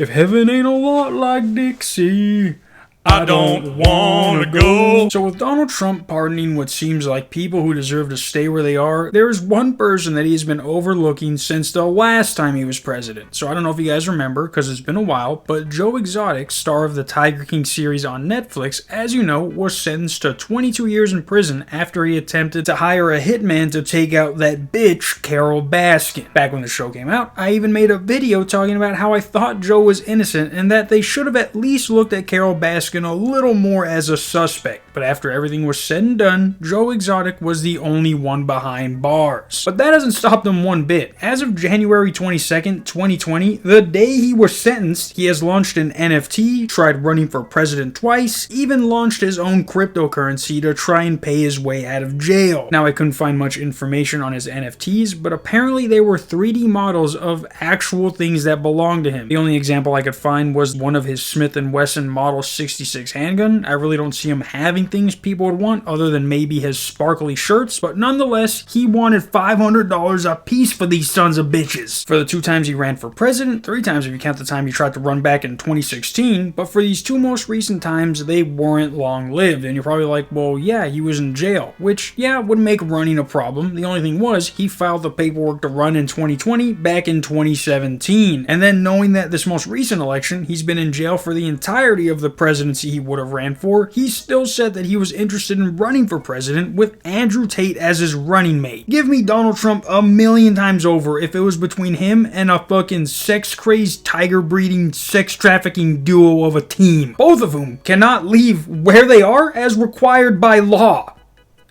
If heaven ain't a lot like Dixie, I don't wanna go. So with Donald Trump pardoning what seems like people who deserve to stay where they are, there is one person that he's been overlooking since the last time he was president. So I don't know if you guys remember, because it's been a while, but Joe Exotic, star of the Tiger King series on Netflix, as you know, was sentenced to 22 years in prison after he attempted to hire a hitman to take out that bitch, Carol Baskin. Back when the show came out, I even made a video talking about how I thought Joe was innocent and that they should have at least looked at Carol Baskin a little more as a suspect. But after everything was said and done, Joe Exotic was the only one behind bars. But that hasn't stopped him one bit. As of January 22nd, 2020, the day he was sentenced, he has launched an NFT, tried running for president twice, even launched his own cryptocurrency to try and pay his way out of jail. Now, I couldn't find much information on his NFTs, but apparently they were 3D models of actual things that belonged to him. The only example I could find was one of his Smith & Wesson Model 66 handgun. I really don't see him having things people would want other than maybe his sparkly shirts, but nonetheless, he wanted $500 a piece for these sons of bitches. For the 2 times he ran for president, 3 times if you count the time he tried to run back in 2016, but for these 2 most recent times, they weren't long-lived, and you're probably like, well, yeah, he was in jail, which, yeah, would make running a problem. The only thing was, he filed the paperwork to run in 2020 back in 2017, and then knowing that this most recent election, he's been in jail for the entirety of the presidency he would have ran for, he still said that he was interested in running for president with Andrew Tate as his running mate. Give me Donald Trump a million times over if it was between him and a fucking sex-crazed, tiger-breeding, sex-trafficking duo of a team, both of whom cannot leave where they are as required by law.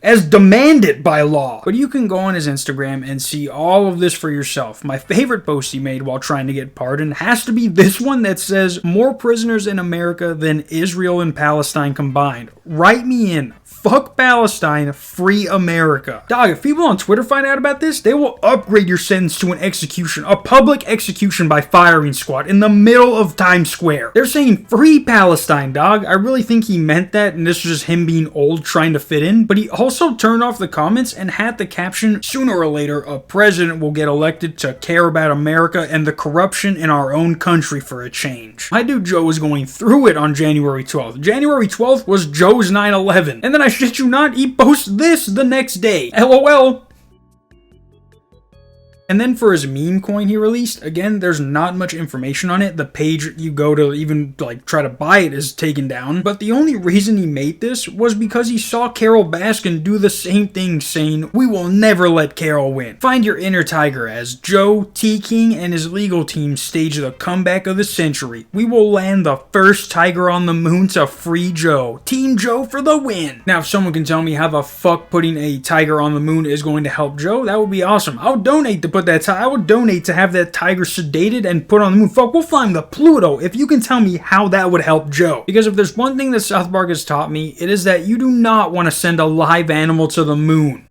As demanded by law. But you can go on his Instagram and see all of this for yourself. My favorite post he made while trying to get pardoned has to be this one that says, "More prisoners in America than Israel and Palestine combined. Write me in. Fuck Palestine, free America." Dog, if people on Twitter find out about this, they will upgrade your sentence to an execution, a public execution by firing squad in the middle of Times Square. They're saying free Palestine, dog. I really think he meant that, and this was just him being old trying to fit in, but he also turned off the comments and had the caption, "Sooner or later, a president will get elected to care about America and the corruption in our own country for a change." My dude Joe was going through it on January 12th. January 12th was Joe's 9/11. And then I shit you not, he posts this the next day. LOL. And then for his meme coin he released, again, there's not much information on it. The page you go to even try to buy it is taken down. But the only reason he made this was because he saw Carol Baskin do the same thing, saying, "We will never let Carol win. Find your inner tiger," as Joe, T-King, and his legal team stage the comeback of the century. "We will land the first tiger on the moon to free Joe. Team Joe for the win." Now, if someone can tell me how the fuck putting a tiger on the moon is going to help Joe, that would be awesome. I would donate to I would donate to have that tiger sedated and put on the moon. Fuck, we'll fly him to Pluto if you can tell me how that would help Joe. Because if there's one thing that South Park has taught me, it is that you do not want to send a live animal to the moon.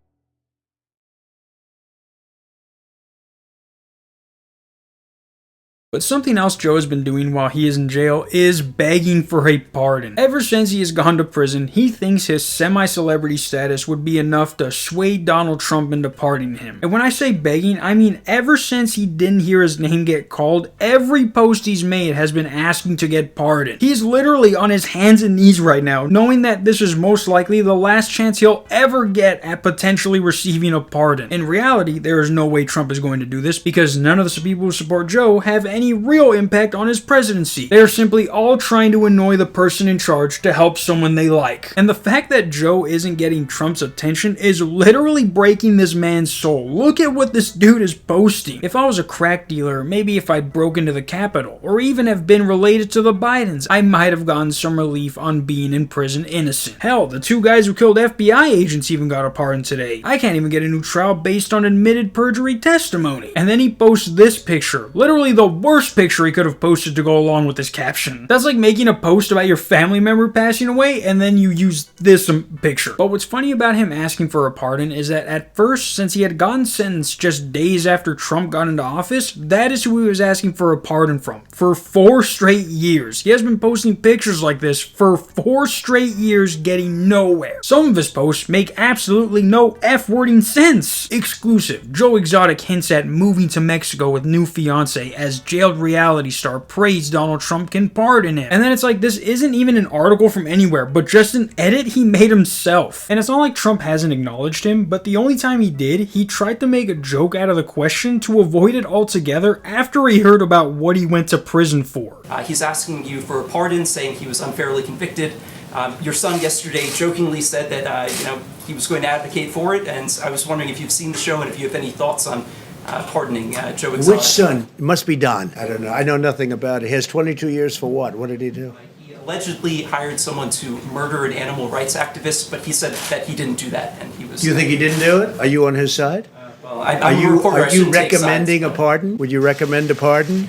But something else Joe has been doing while he is in jail is begging for a pardon. Ever since he has gone to prison, he thinks his semi-celebrity status would be enough to sway Donald Trump into pardoning him. And when I say begging, I mean ever since he didn't hear his name get called, every post he's made has been asking to get pardoned. He's literally on his hands and knees right now, knowing that this is most likely the last chance he'll ever get at potentially receiving a pardon. In reality, there is no way Trump is going to do this because none of the people who support Joe have any real impact on his presidency. They are simply all trying to annoy the person in charge to help someone they like. And the fact that Joe isn't getting Trump's attention is literally breaking this man's soul. Look at what this dude is posting. If I was a crack dealer, maybe if I'd broke into the Capitol, or even have been related to the Bidens, I might have gotten some relief on being in prison innocent. Hell, the 2 guys who killed FBI agents even got a pardon today. I can't even get a new trial based on admitted perjury testimony. And then he posts this picture, literally the worst picture he could have posted to go along with this caption. That's like making a post about your family member passing away and then you use this picture. But what's funny about him asking for a pardon is that at first, since he had gotten sentenced just days after Trump got into office, that is who he was asking for a pardon from. For 4 straight years. He has been posting pictures like this for 4 straight years, getting nowhere. Some of his posts make absolutely no F-wording sense. Exclusive. Joe Exotic hints at moving to Mexico with new fiance as J jailed reality star praised Donald Trump can pardon him. And then it's like, this isn't even an article from anywhere, but just an edit he made himself. And it's not like Trump hasn't acknowledged him, but the only time he did, he tried to make a joke out of the question to avoid it altogether after he heard about what he went to prison for. He's asking you for a pardon, saying he was unfairly convicted. Your son yesterday jokingly said that he was going to advocate for it, and I was wondering if you've seen the show and if you have any thoughts on pardoning Joe Exotic. Which son? It must be Don. I don't know. I know nothing about it. He has 22 years for what? What did he do? He allegedly hired someone to murder an animal rights activist, but he said that he didn't do that, and he was. Do you think he didn't do it? Are you on his side? Well, I'm a reporter. Are you recommending a pardon? Would you recommend a pardon?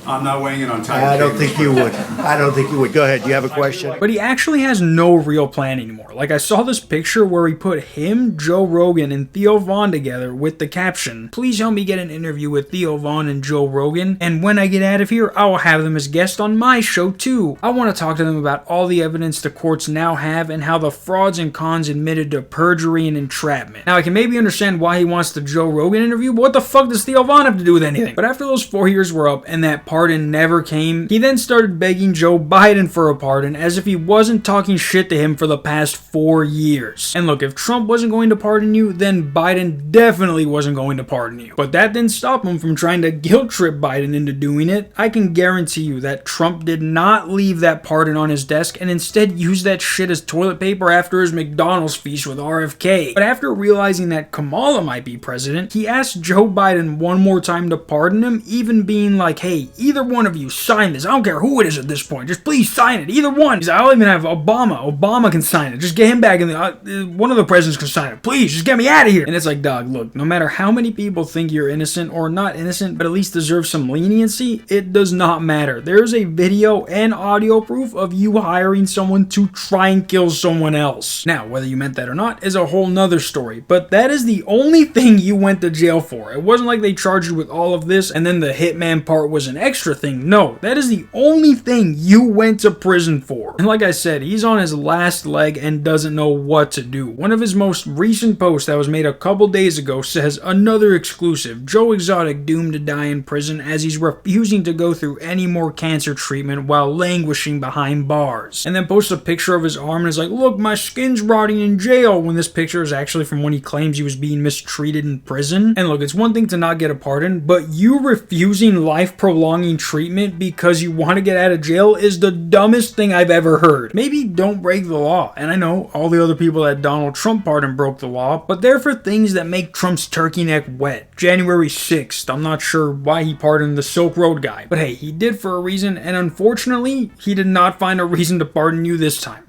I'm not weighing in on time. I don't think you would. I don't think you would. Go ahead. You have a question? But he actually has no real plan anymore. Like, I saw this picture where he put him, Joe Rogan, and Theo Von together with the caption, "Please help me get an interview with Theo Von and Joe Rogan, and when I get out of here, I will have them as guests on my show too. I want to talk to them about all the evidence the courts now have and how the frauds and cons admitted to perjury and entrapment." Now, I can maybe understand why he wants the Joe Rogan interview, but what the fuck does Theo Von have to do with anything? But after those 4 years were up and that pardon never came, he then started begging Joe Biden for a pardon as if he wasn't talking shit to him for the past 4 years. And look, if Trump wasn't going to pardon you, then Biden definitely wasn't going to pardon you. But that didn't stop him from trying to guilt trip Biden into doing it. I can guarantee you that Trump did not leave that pardon on his desk and instead used that shit as toilet paper after his McDonald's feast with RFK. But after realizing that Kamala might be president, he asked Joe Biden one more time to pardon him, even being like, "Hey, either one of you sign this. I don't care who it is at this point. Just please sign it. Either one." He's like, "I'll even have Obama. Obama can sign it. Just get him back in the... one of the presidents can sign it. Please, just get me out of here." And it's like, dog, look, no matter how many people think you're innocent or not innocent, but at least deserve some leniency, it does not matter. There's a video and audio proof of you hiring someone to try and kill someone else. Now, whether you meant that or not is a whole nother story, but that is the only thing you went to jail for. It wasn't like they charged you with all of this and then the hitman part was an extra thing. No, that is the only thing you went to prison for. And like I said, he's on his last leg and doesn't know what to do. One of his most recent posts that was made a couple days ago says, "Another exclusive, Joe Exotic doomed to die in prison as he's refusing to go through any more cancer treatment while languishing behind bars." And then posts a picture of his arm and is like, "Look, my skin's rotting in jail," when this picture is actually from when he claims he was being mistreated in prison. And look, it's one thing to not get a pardon, but you refusing life-prolonging treatment because you want to get out of jail is the dumbest thing I've ever heard. Maybe don't break the law, and I know all the other people that Donald Trump pardoned broke the law, but they're for things that make Trump's turkey neck wet. January 6th, I'm not sure why he pardoned the Silk Road guy, but hey, he did for a reason, and unfortunately, he did not find a reason to pardon you this time.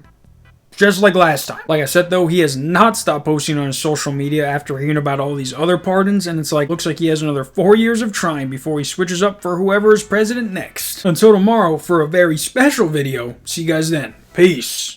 Just like last time. Like I said though, he has not stopped posting on his social media after hearing about all these other pardons, and it's like, looks like he has another 4 years of trying before he switches up for whoever is president next. Until tomorrow for a very special video. See you guys then. Peace.